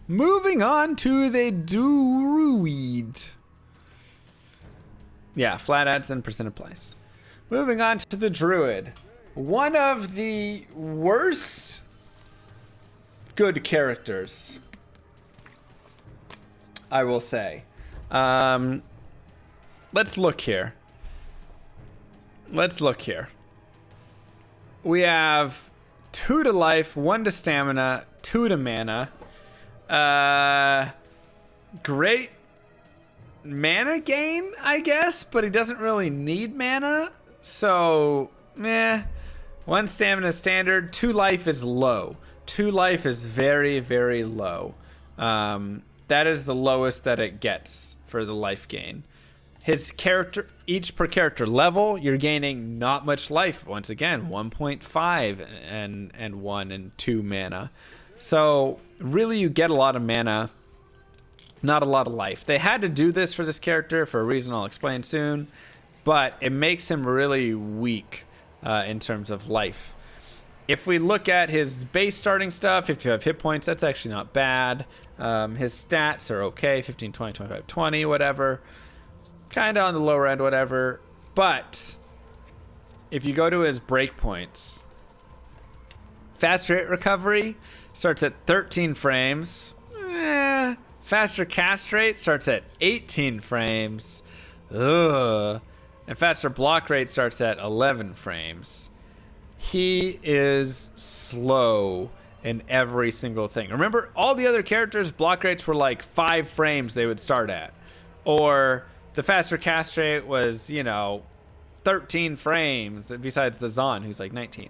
Moving on to the Druid. Yeah, flat adds and percent of place. Moving on to the Druid. One of the worst good characters, I will say. Let's look here. We have 2 to life, 1 to stamina, 2 to mana. Great mana gain, I guess, but he doesn't really need mana. So, 1 stamina standard, 2 life is low. 2 life is very, very low. That is the lowest that it gets for the life gain. His character, each per character level, you're gaining not much life. Once again, 1.5 and 1 and 2 mana. So really you get a lot of mana, not a lot of life. They had to do this for this character for a reason I'll explain soon, but it makes him really weak in terms of life. If we look at his base starting stuff, 55 hit points, that's actually not bad. His stats are okay, 15, 20, 25, 20, whatever. Kind of on the lower end, whatever. But if you go to his breakpoints, faster hit recovery starts at 13 frames. Faster cast rate starts at 18 frames. Ugh. And faster block rate starts at 11 frames. He is slow in every single thing. Remember, all the other characters' block rates were like 5 frames they would start at. Or the faster cast rate was, 13 frames, besides the Zon, who's like 19.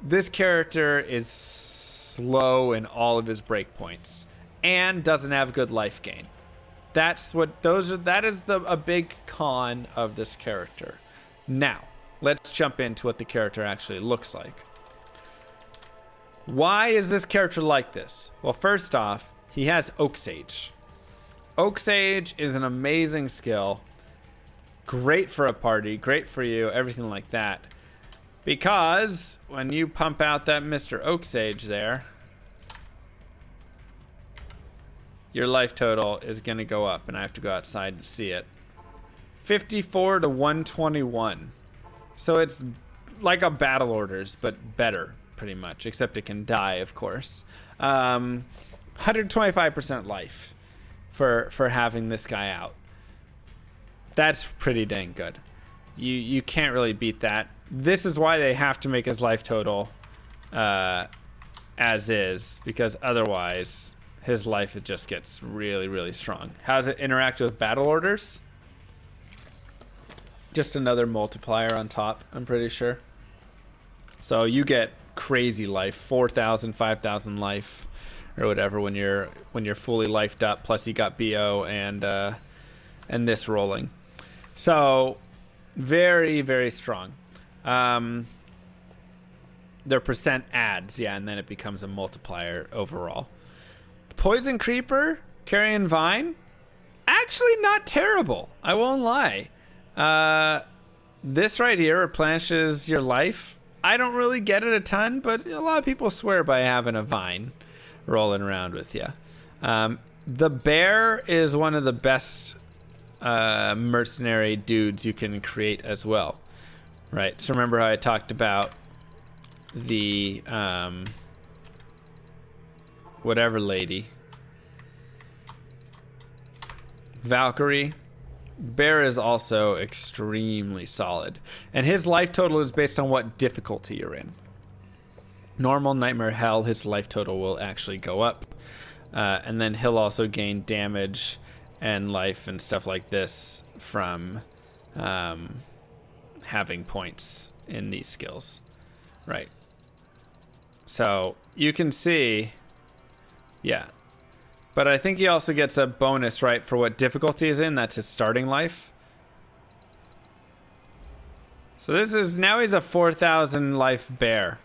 This character is slow in all of his breakpoints and doesn't have good life gain. That is a big con of this character. Now, let's jump into what the character actually looks like. Why is this character like this? Well, first off, he has Oak Sage. Oak Sage is an amazing skill. Great for a party, great for you, everything like that. Because when you pump out that Mr. Oak Sage there, your life total is going to go up, and I have to go outside to see it. 54 to 121. So it's like a Battle Orders, but better, pretty much, except it can die, of course. 125% life for having this guy out. That's pretty dang good. You can't really beat that. This is why they have to make his life total as is, because otherwise his life, it just gets really, really strong. How does it interact with Battle Orders? Just another multiplier on top, I'm pretty sure. So you get crazy life, 4,000, 5,000 life, or whatever when you're fully lifed up. Plus you got BO and this rolling. So very, very strong. Their percent adds, and then it becomes a multiplier overall. Poison Creeper, Carrion Vine, actually not terrible. I won't lie. This right here replenishes your life. I don't really get it a ton, but a lot of people swear by having a vine rolling around with you. The bear is one of the best mercenary dudes you can create as well. Right, so remember how I talked about the whatever lady, Valkyrie. Bear is also extremely solid, and his life total is based on what difficulty you're in. Normal, Nightmare, Hell, his life total will actually go up, and then he'll also gain damage and life and stuff like this from having points in these skills. Right, so you can see, but I think he also gets a bonus, right, for what difficulty is in. That's his starting life. So now he's a 4,000 life bear.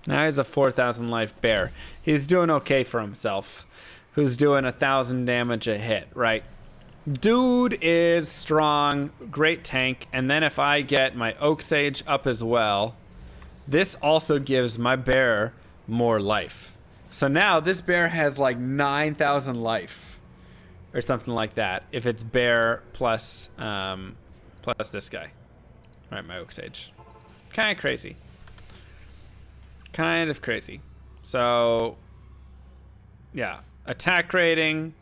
Now he's a 4,000 life bear. He's doing okay for himself. Who's doing 1,000 damage a hit, right? Dude is strong, great tank. And then if I get my Oak Sage up as well, this also gives my bear more life. So now this bear has like 9,000 life or something like that if it's bear plus this guy. Right, my Oak Sage. Kind of crazy. Kind of crazy. So, yeah. Attack rating,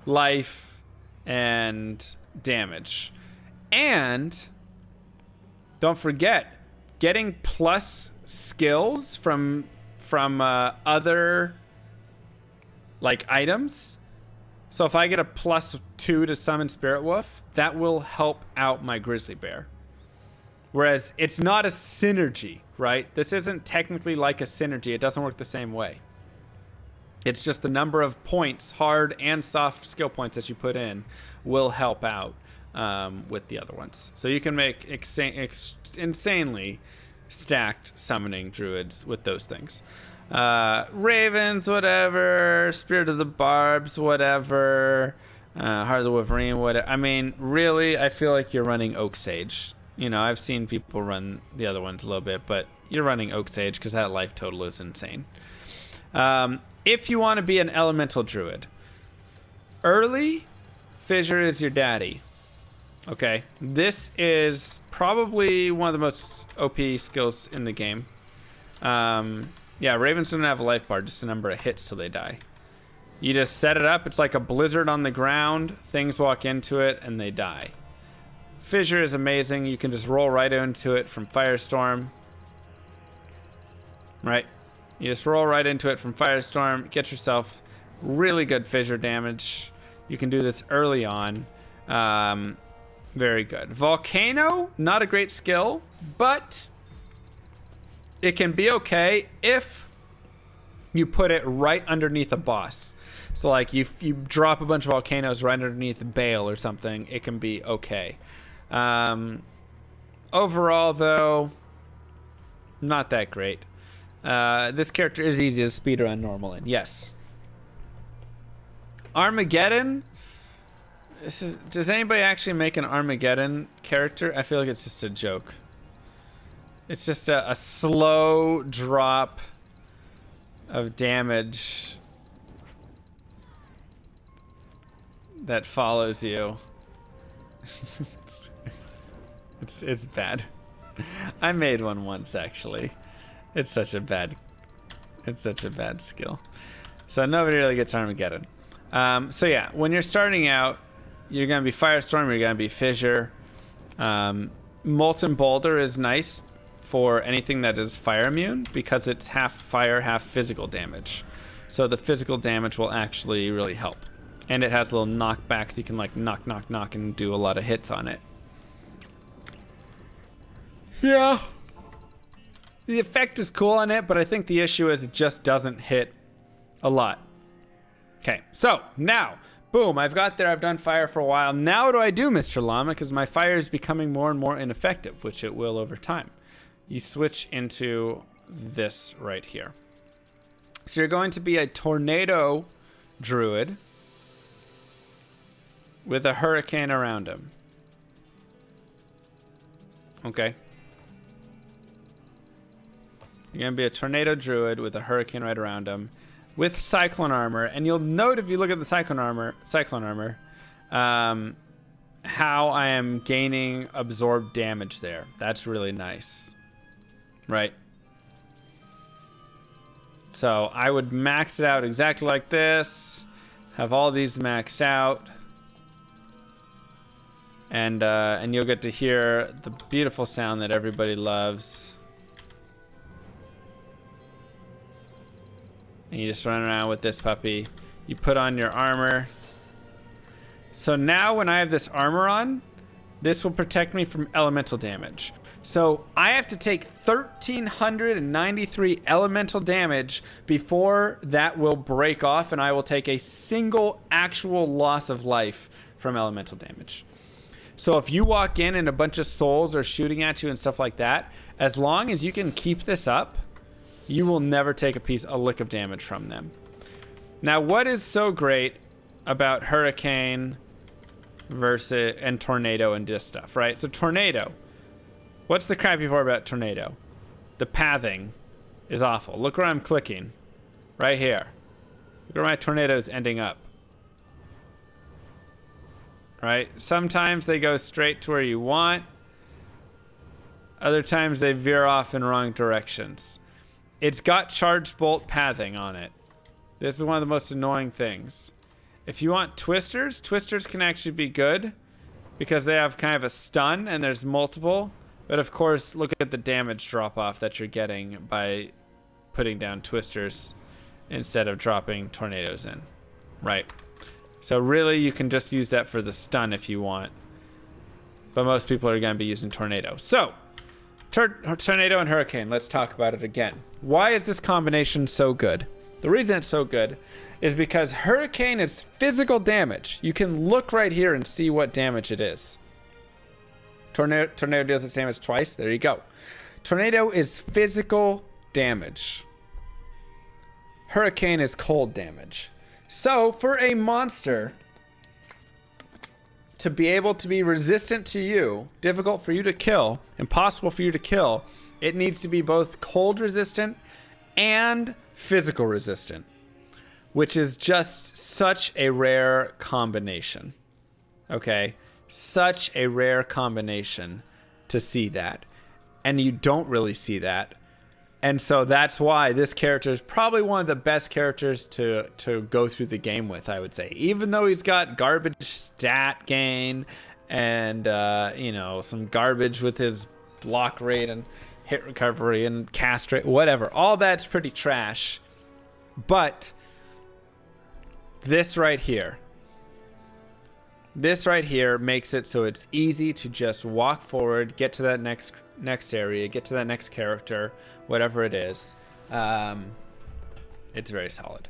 life, and damage. And don't forget, getting plus skills from other like items. So if I get a +2 to summon Spirit Wolf, that will help out my Grizzly Bear. Whereas it's not a synergy, right? This isn't technically like a synergy. It doesn't work the same way. It's just the number of points, hard and soft skill points that you put in will help out with the other ones. So you can make insanely stacked summoning druids with those things. Ravens, whatever. Spirit of the Barbs, whatever. Heart of the Wolverine, whatever. I mean, really, I feel like you're running Oak Sage. You know, I've seen people run the other ones a little bit, but you're running Oak Sage because that life total is insane. If you want to be an elemental druid, early, Fissure is your daddy. Okay, this is probably one of the most OP skills in the game. Yeah, Ravens don't have a life bar, just a number of hits till they die. You just set it up, it's like a blizzard on the ground, things walk into it, and they die. Fissure is amazing, you can just roll right into it from Firestorm. Right? You just roll right into it from Firestorm, get yourself really good Fissure damage. You can do this early on. Very good. Volcano, not a great skill, but it can be okay if you put it right underneath a boss. So like you drop a bunch of volcanoes right underneath a bale or something, it can be okay. Overall though, not that great. This character is easy to speedrun normal in, yes. Armageddon. Does anybody actually make an Armageddon character? I feel like it's just a joke. It's just a slow drop of damage that follows you. It's bad. I made one once actually. It's such a bad skill. So nobody really gets Armageddon. So yeah, when you're starting out, you're going to be Firestorm, you're going to be Fissure. Molten Boulder is nice for anything that is fire immune because it's half fire, half physical damage. So the physical damage will actually really help. And it has little knockbacks. You can like knock and do a lot of hits on it. Yeah. The effect is cool on it, but I think the issue is it just doesn't hit a lot. Okay, so now, boom, I've got there, I've done fire for a while. Now what do I do, Mr. Llama? Because my fire is becoming more and more ineffective, which it will over time. You switch into this right here. So you're going to be a tornado druid with a hurricane around him. Okay. You're going to be a tornado druid with a hurricane right around him with cyclone armor. And you'll note if you look at the cyclone armor, how I am gaining absorbed damage there. That's really nice. Right? So I would max it out exactly like this. Have all these maxed out. And you'll get to hear the beautiful sound that everybody loves. And you just run around with this puppy. You put on your armor. So now when I have this armor on, this will protect me from elemental damage. So I have to take 1,393 elemental damage before that will break off and I will take a single actual loss of life from elemental damage. So if you walk in and a bunch of souls are shooting at you and stuff like that, as long as you can keep this up, you will never take a lick of damage from them. Now, what is so great about Hurricane and Tornado and this stuff, right? So Tornado, what's the crappy part about Tornado? The pathing is awful. Look where I'm clicking. right here. Look where my tornadoes ending up. Right? Sometimes they go straight to where you want. Other times they veer off in wrong directions. It's got charged bolt pathing on it. This is one of the most annoying things. If you want twisters, twisters can actually be good because they have kind of a stun and there's multiple. But of course, look at the damage drop off that you're getting by putting down twisters instead of dropping tornadoes in. Right. So really, you can just use that for the stun if you want. But most people are going to be using tornado. So, tornado and hurricane. Let's talk about it again. Why is this combination so good? The reason it's so good is because hurricane is physical damage. You can look right here and see what damage it is. Tornado does its damage twice. There you go. Tornado is physical damage. Hurricane is cold damage. So for a monster to be able to be resistant to you, difficult for you to kill, impossible for you to kill, it needs to be both cold resistant and physical resistant, which is just such a rare combination. Okay? Such a rare combination to see that. And you don't really see that. And so that's why this character is probably one of the best characters to go through the game with, I would say. Even though he's got garbage stat gain and, some garbage with his block rate and hit recovery and cast rate, whatever. All that's pretty trash. But this right here makes it so it's easy to just walk forward, get to that next area, get to that next character, whatever it is. It's very solid.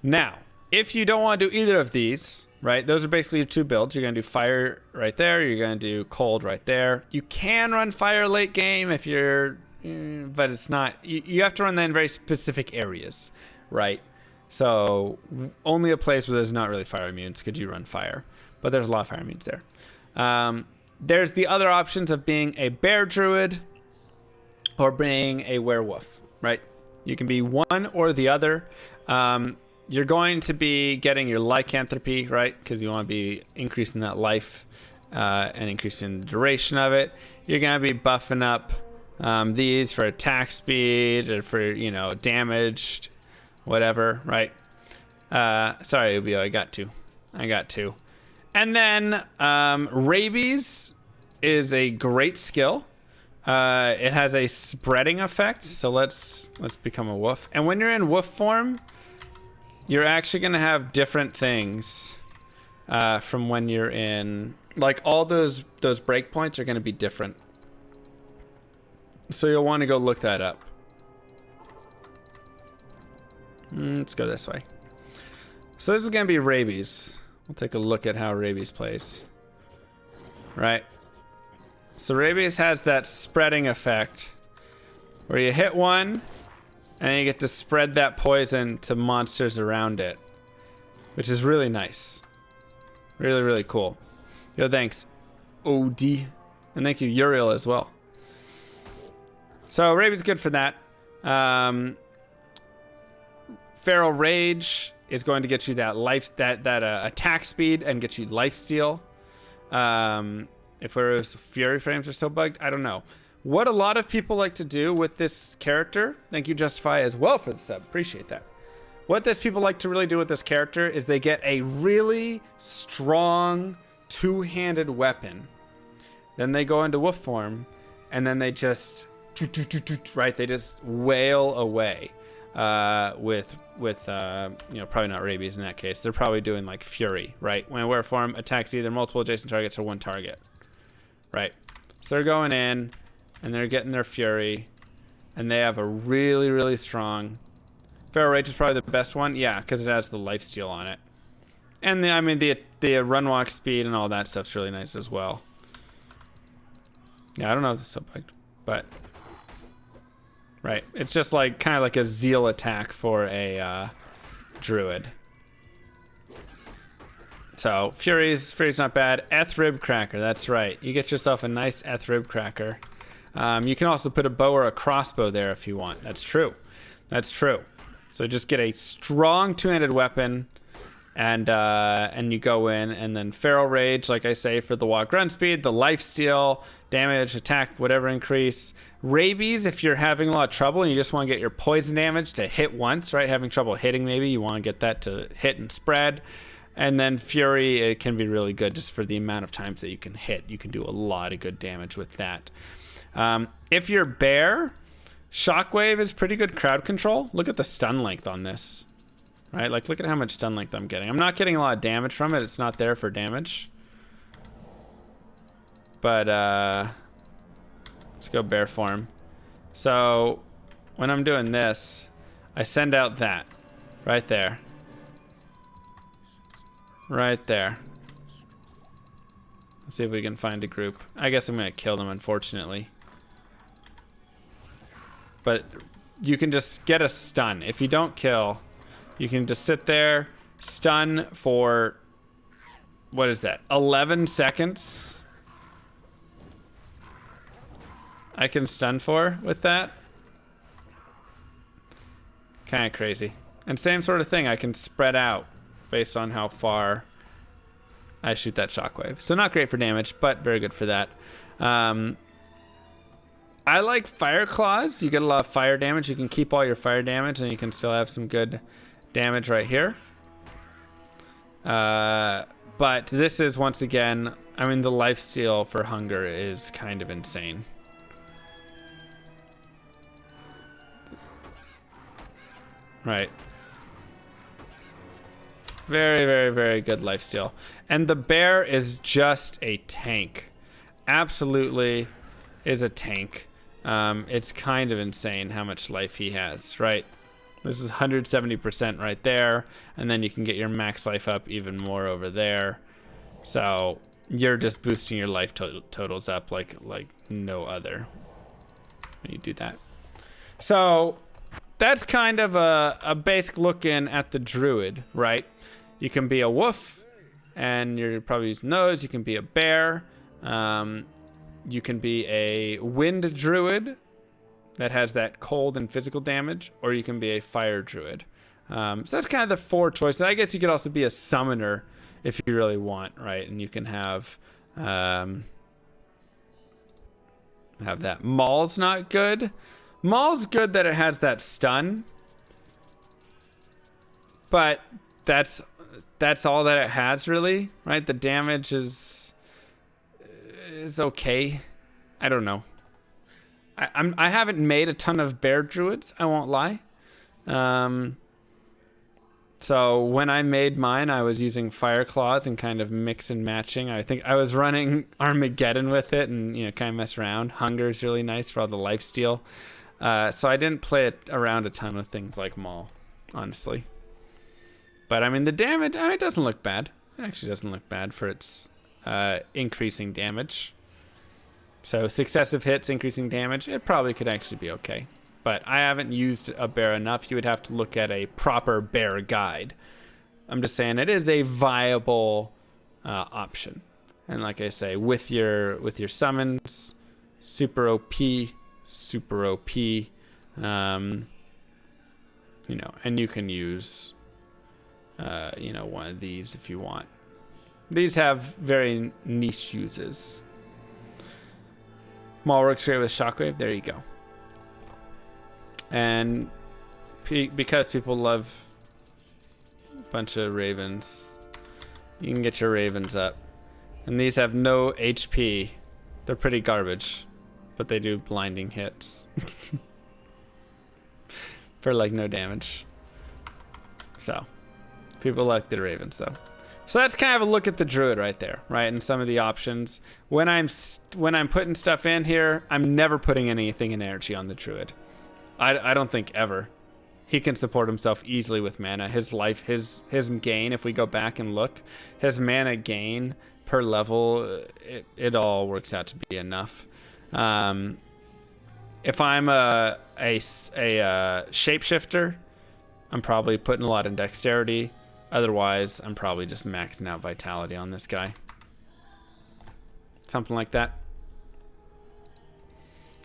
Now, if you don't want to do either of these, right, those are basically your two builds. You're going to do fire right there. You're going to do cold right there. You can run fire late game if you're, but it's not, you have to run that in very specific areas, right? So only a place where there's not really fire immunes could you run fire, but there's a lot of fire immunes there. There's the other options of being a bear druid or being a werewolf, right? You can be one or the other. You're going to be getting your lycanthropy, right? Because you want to be increasing that life and increasing the duration of it. You're going to be buffing up these for attack speed or for, damaged, whatever, right? Sorry, Ubio, I got two. And then rabies is a great skill. It has a spreading effect, so let's become a wolf. And when you're in wolf form, you're actually going to have different things from when you're in, like all those breakpoints are going to be different. So you'll want to go look that up. Let's go this way. So this is going to be rabies. We'll take a look at how rabies plays. Right. So rabies has that spreading effect where you hit one and you get to spread that poison to monsters around it, which is really nice. Really, really cool. Yo, thanks, OD. And thank you, Uriel, as well. So rabies good for that. Feral Rage is going to get you that life, that attack speed and get you life steal. If whereas Fury frames are still bugged, I don't know. What a lot of people like to do with this character, thank you Justify as well for the sub, appreciate that. What this people like to really do with this character is they get a really strong two-handed weapon. Then they go into wolf form and then they just, right, they just wail away. With probably not rabies in that case. They're probably doing like fury, right? When where form attacks either multiple adjacent targets or one target, right? So they're going in and they're getting their fury, and they have a really, really strong. Feral Rage is probably the best one, yeah, because it has the lifesteal on it, and the run walk speed and all that stuff's really nice as well. Yeah, I don't know if it's still bugged, but. Right, it's just like kind of like a zeal attack for a druid. So Fury's not bad. Rib Cracker, that's right. You get yourself a nice Rib Cracker. You can also put a bow or a crossbow there if you want. That's true. That's true. So just get a strong two-handed weapon, and you go in, and then Feral Rage, like I say, for the walk run speed, the lifesteal, damage, attack, whatever increase. Rabies, if you're having a lot of trouble and you just want to get your poison damage to hit once, right? Having trouble hitting, maybe you want to get that to hit and spread. And then Fury, it can be really good just for the amount of times that you can hit. You can do a lot of good damage with that. If you're Bear, Shockwave is pretty good crowd control. Look at the stun length on this. Right, like look at how much stun length I'm getting. I'm not getting a lot of damage from it. It's not there for damage. But let's go Bear form. So when I'm doing this, I send out that right there. Right there. Let's see if we can find a group. I guess I'm gonna kill them, unfortunately. But you can just get a stun. If you don't kill, you can just sit there, stun for, what is that, 11 seconds? I can stun for with that. Kind of crazy. And same sort of thing, I can spread out based on how far I shoot that shockwave. So not great for damage, but very good for that. I like Fire Claws. You get a lot of fire damage. You can keep all your fire damage, and you can still have some good damage right here. But this is, once again, I mean, the lifesteal for Hunger is kind of insane. Right. Very, very, very good lifesteal. And the Bear is just a tank. Absolutely is a tank. It's kind of insane how much life he has, right? This is 170% right there, and then you can get your max life up even more over there. So you're just boosting your life totals up like no other when you do that. So that's kind of a basic look in at the Druid, right? You can be a wolf, and you're probably using those. You can be a bear. You can be a wind druid that has that cold and physical damage, or you can be a fire druid. So that's kind of the four choices. I guess you could also be a summoner if you really want, right? And you can have that. Maul's not good. Maul's good that it has that stun, but that's all that it has, really, right? The damage is okay. I don't know. I haven't made a ton of bear druids, I won't lie. So when I made mine, I was using Fire Claws and kind of mix and matching. I think I was running Armageddon with it and, you know, kind of mess around. Hunger is really nice for all the lifesteal. So I didn't play it around a ton with things like Maul, honestly. But I mean, the damage, it doesn't look bad. It actually doesn't look bad for its increasing damage. So successive hits, increasing damage, it probably could actually be okay. But I haven't used a bear enough. You would have to look at a proper bear guide. I'm just saying it is a viable option. And like I say, with your summons, super OP, super OP. You know, and you can use you know, one of these if you want. These have very niche uses. Maul works great with Shockwave. There you go. And because people love a bunch of ravens, you can get your ravens up. And these have no HP. They're pretty garbage, but they do blinding hits for like no damage. So people like the ravens though. So that's kind of a look at the Druid right there, right? And some of the options. When I'm putting stuff in here, I'm never putting anything in energy on the Druid. I don't think ever. He can support himself easily with mana. His life, his gain, if we go back and look, his mana gain per level, it all works out to be enough. If I'm a shapeshifter, I'm probably putting a lot in dexterity. Otherwise, I'm probably just maxing out vitality on this guy. Something like that.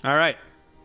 All right.